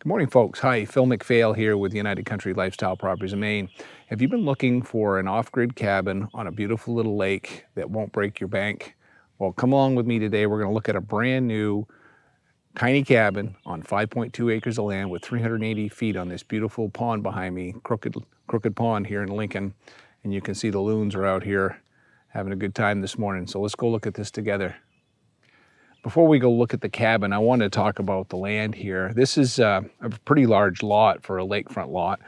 Good morning, folks. Hi, Phil McPhail here with United Country Lifestyle Properties in Maine. Have you been looking for an off-grid cabin on a beautiful little lake that won't break your bank? Well, come along with me today. We're going to look at a brand new tiny cabin on 5.2 acres of land with 380 feet on this beautiful pond behind me, Crooked Pond here in Lincoln. And you can see the loons are out here having a good time this morning. So let's go look at this together. Before we go look at the cabin, I want to talk about the land here. This is a pretty large lot for a lakefront lot.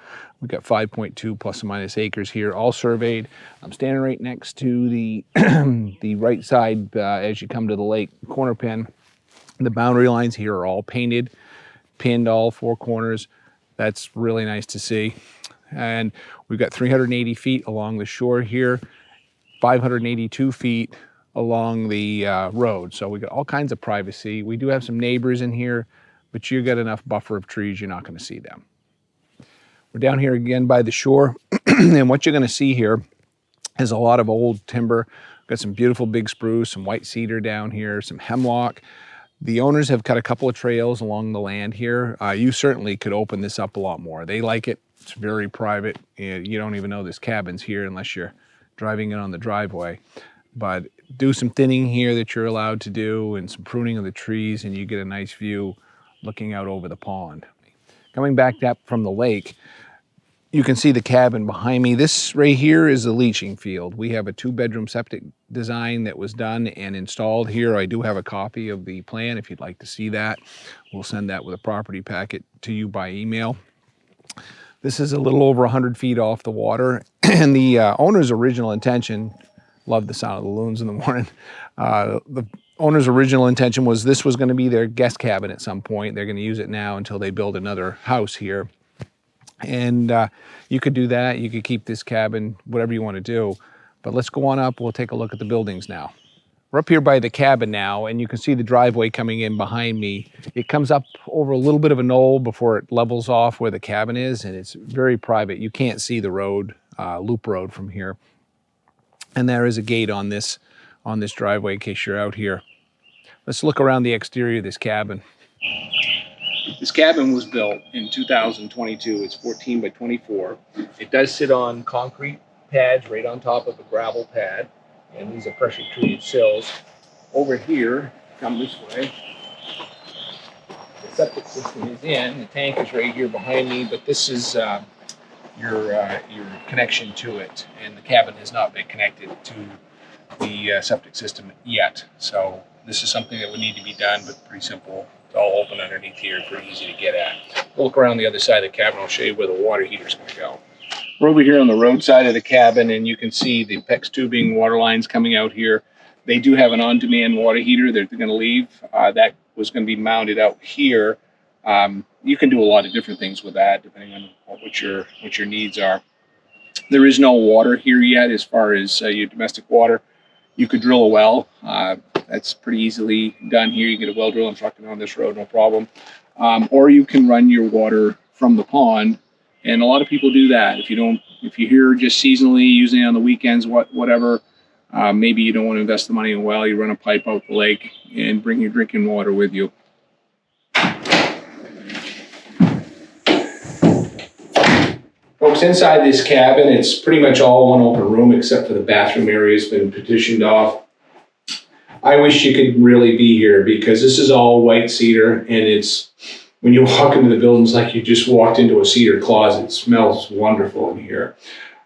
We've got 5.2 plus or minus acres here, all surveyed. I'm standing right next to the the right side as you come to the lake corner pin. The boundary lines here are all painted, pinned all four corners. That's really nice to see. And we've got 380 feet along the shore here, 582 feet along the road. So we got all kinds of privacy. We do have some neighbors in here, but you've got enough buffer of trees, you're not going to see them. We're down here again by the shore, and what you're going to see here is a lot of old timber. We've got some beautiful big spruce, some white cedar down here, some hemlock. The owners have cut a couple of trails along the land here. You certainly could open this up a lot more. They like it. It's very private. You don't even know there's cabins here unless you're driving it on the driveway. But do some thinning here that you're allowed to do and some pruning of the trees, and you get a nice view looking out over the pond. Coming back up from the lake, you can see the cabin behind me. This right here is the leaching field. We have a 2-bedroom septic design that was done and installed here. I do have a copy of the plan if you'd like to see that. We'll send that with a property packet to you by email. This is a little over 100 feet off the water, and the owner's original intention, love the sound of the loons in the morning. The owner's original intention was this was going to be their guest cabin at some point. They're going to use it now until they build another house here. And you could do that. You could keep this cabin, whatever you want to do. But let's go on up. We'll take a look at the buildings now. We're up here by the cabin now, and you can see the driveway coming in behind me. It comes up over a little bit of a knoll before it levels off where the cabin is, and it's very private. You can't see the road, loop road from here. And there is a gate on this driveway in case you're out here. Let's look around the exterior of this cabin. This cabin was built in 2022. It's 14 by 24. It does sit on concrete pads right on top of a gravel pad. And these are pressure treated sills. Over here, come this way, the septic system is in. The tank is right here behind me, but this is your connection to it, and the cabin has not been connected to the septic system yet. So this is something that would need to be done, but pretty simple. It's all open underneath here, pretty easy to get at. We'll look around the other side of the cabin. I'll show you where the water heater is going to go. We're over here on the road side of the cabin, and you can see the PEX tubing water lines coming out here. They do have an on-demand water heater that they're going to leave. That was going to be mounted out here. You can do a lot of different things with that depending on what your needs are. There is no water here yet as far as your domestic water. You could drill a well. That's pretty easily done here. You get a well drill and truck it on this road, no problem. Or you can run your water from the pond, and a lot of people do that. If you're here just seasonally, using it on the weekends, whatever, maybe you don't want to invest the money in a well, you run a pipe out the lake and bring your drinking water with you. Folks, inside this cabin, it's pretty much all one open room except for the bathroom area has been partitioned off. I wish you could really be here because this is all white cedar, and it's, when you walk into the building, it's like you just walked into a cedar closet. It smells wonderful in here.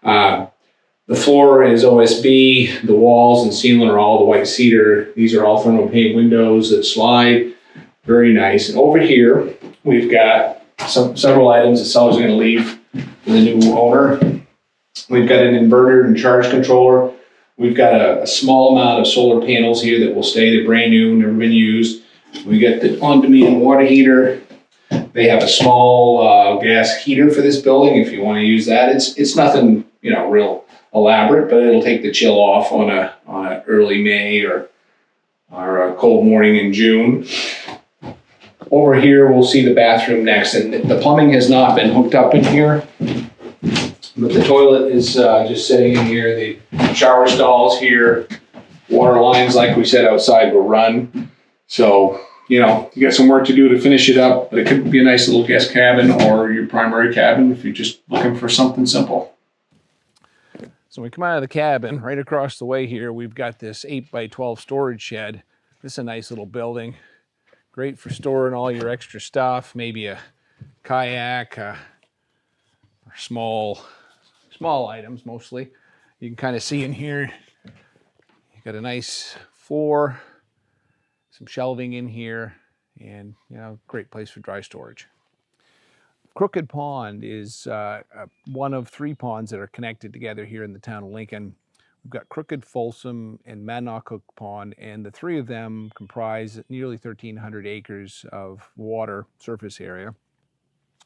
The floor is OSB. The walls and ceiling are all the white cedar. These are all thermal pane windows that slide. Very nice. And over here, we've got several items the seller's going to leave for the new owner. We've got an inverter and charge controller. We've got a small amount of solar panels here that will stay. They're brand new, never been used. We got the on-demand water heater. They have a small gas heater for this building if you want to use that. It's nothing, real elaborate, but it'll take the chill off on a early May or a cold morning in June. Over here, we'll see the bathroom next, and the plumbing has not been hooked up in here, but the toilet is just sitting in here. The shower stalls here, water lines, like we said, outside will run. So you know, you got some work to do to finish it up, but it could be a nice little guest cabin or your primary cabin if you're just looking for something simple. So we come out of the cabin, right across the way here, we've got this 8x12 storage shed. This is a nice little building. Great for storing all your extra stuff, maybe a kayak, or small items mostly. You can kind of see in here, you got a nice floor, some shelving in here, and you know, great place for dry storage. Crooked Pond is one of 3 ponds that are connected together here in the town of Lincoln. We've got Crooked, Folsom, and Mannock Pond, and the 3 of them comprise nearly 1,300 acres of water surface area.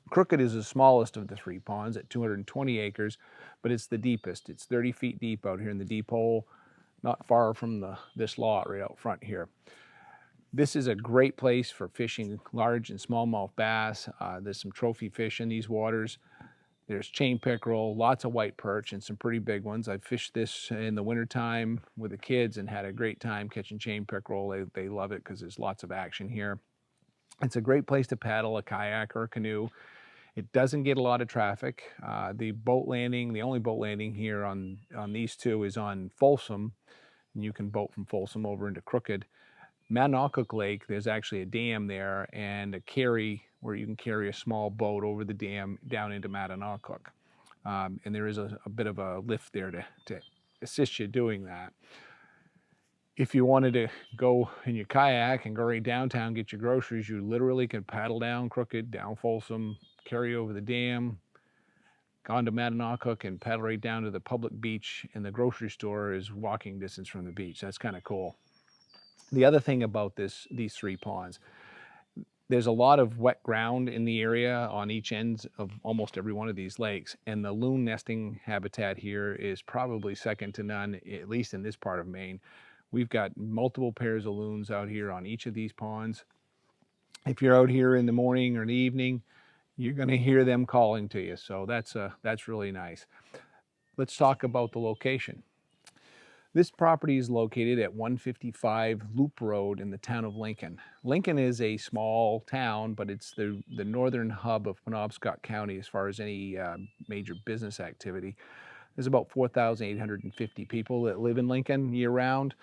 Crooked is the smallest of the 3 ponds at 220 acres, but it's the deepest. It's 30 feet deep out here in the deep hole, not far from this lot right out front here. This is a great place for fishing large and smallmouth bass. There's some trophy fish in these waters. There's chain pickerel, lots of white perch, and some pretty big ones. I fished this in the wintertime with the kids and had a great time catching chain pickerel. They love it because there's lots of action here. It's a great place to paddle a kayak or a canoe. It doesn't get a lot of traffic. The boat landing, the only boat landing here on these 2 is on Folsom, and you can boat from Folsom over into Crooked. Mannock Lake, there's actually a dam there and a carry where you can carry a small boat over the dam down into Mannock. And there is a bit of a lift there to assist you doing that. If you wanted to go in your kayak and go right downtown, get your groceries, you literally can paddle down Crooked, down Folsom, carry over the dam, gone to Mannock and paddle right down to the public beach, and the grocery store is walking distance from the beach. That's kind of cool. The other thing about these 3 ponds, there's a lot of wet ground in the area on each end of almost every one of these lakes, and the loon nesting habitat here is probably second to none, at least in this part of Maine. We've got multiple pairs of loons out here on each of these ponds. If you're out here in the morning or in the evening, you're going to hear them calling to you, so that's really nice. Let's talk about the location. This property is located at 155 Loop Road in the town of Lincoln. Lincoln is a small town, but it's the northern hub of Penobscot County as far as any major business activity. There's about 4,850 people that live in Lincoln year-round.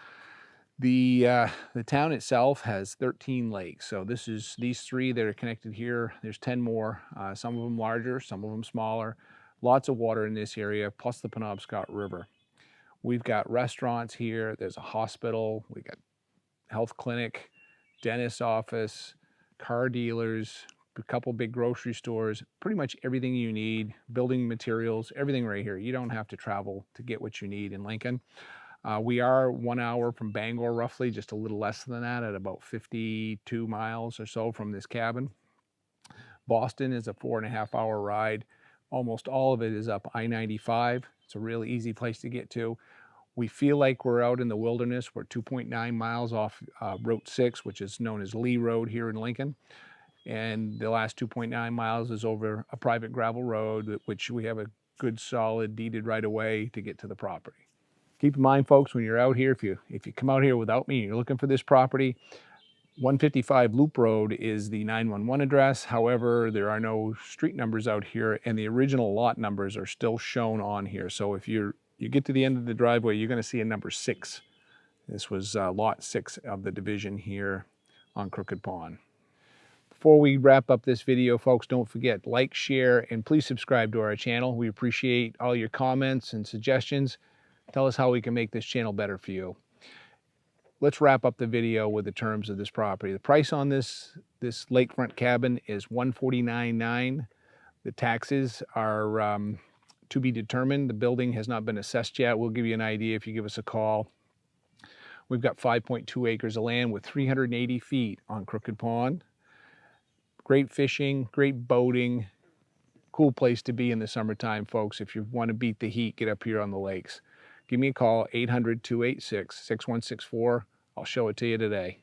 The town itself has 13 lakes, so these 3 that are connected here. There's 10 more, some of them larger, some of them smaller. Lots of water in this area, plus the Penobscot River. We've got restaurants here, there's a hospital, we got health clinic, dentist's office, car dealers, a couple big grocery stores, pretty much everything you need, building materials, everything right here. You don't have to travel to get what you need in Lincoln. We are 1 hour from Bangor, roughly, just a little less than that, at about 52 miles or so from this cabin. Boston is a 4.5 hour ride. Almost all of it is up I-95. It's a really easy place to get to. We feel like we're out in the wilderness. We're 2.9 miles off Route 6, which is known as Lee Road here in Lincoln. And the last 2.9 miles is over a private gravel road, which we have a good solid deeded right of way to get to the property. Keep in mind, folks, when you're out here, if you come out here without me and you're looking for this property, 155 Loop Road is the 911 address. However, there are no street numbers out here, and the original lot numbers are still shown on here. So if you get to the end of the driveway, you're going to see a number 6. This was lot 6 of the division here on Crooked Pond. Before we wrap up this video, folks, don't forget, like, share, and please subscribe to our channel. We appreciate all your comments and suggestions. Tell us how we can make this channel better for you. Let's wrap up the video with the terms of this property. The price on this lakefront cabin is $149,900. The taxes are to be determined. The building has not been assessed yet. We'll give you an idea if you give us a call. We've got 5.2 acres of land with 380 feet on Crooked Pond. Great fishing, great boating, cool place to be in the summertime, folks. If you want to beat the heat, get up here on the lakes. Give me a call, 800-286-6164. I'll show it to you today.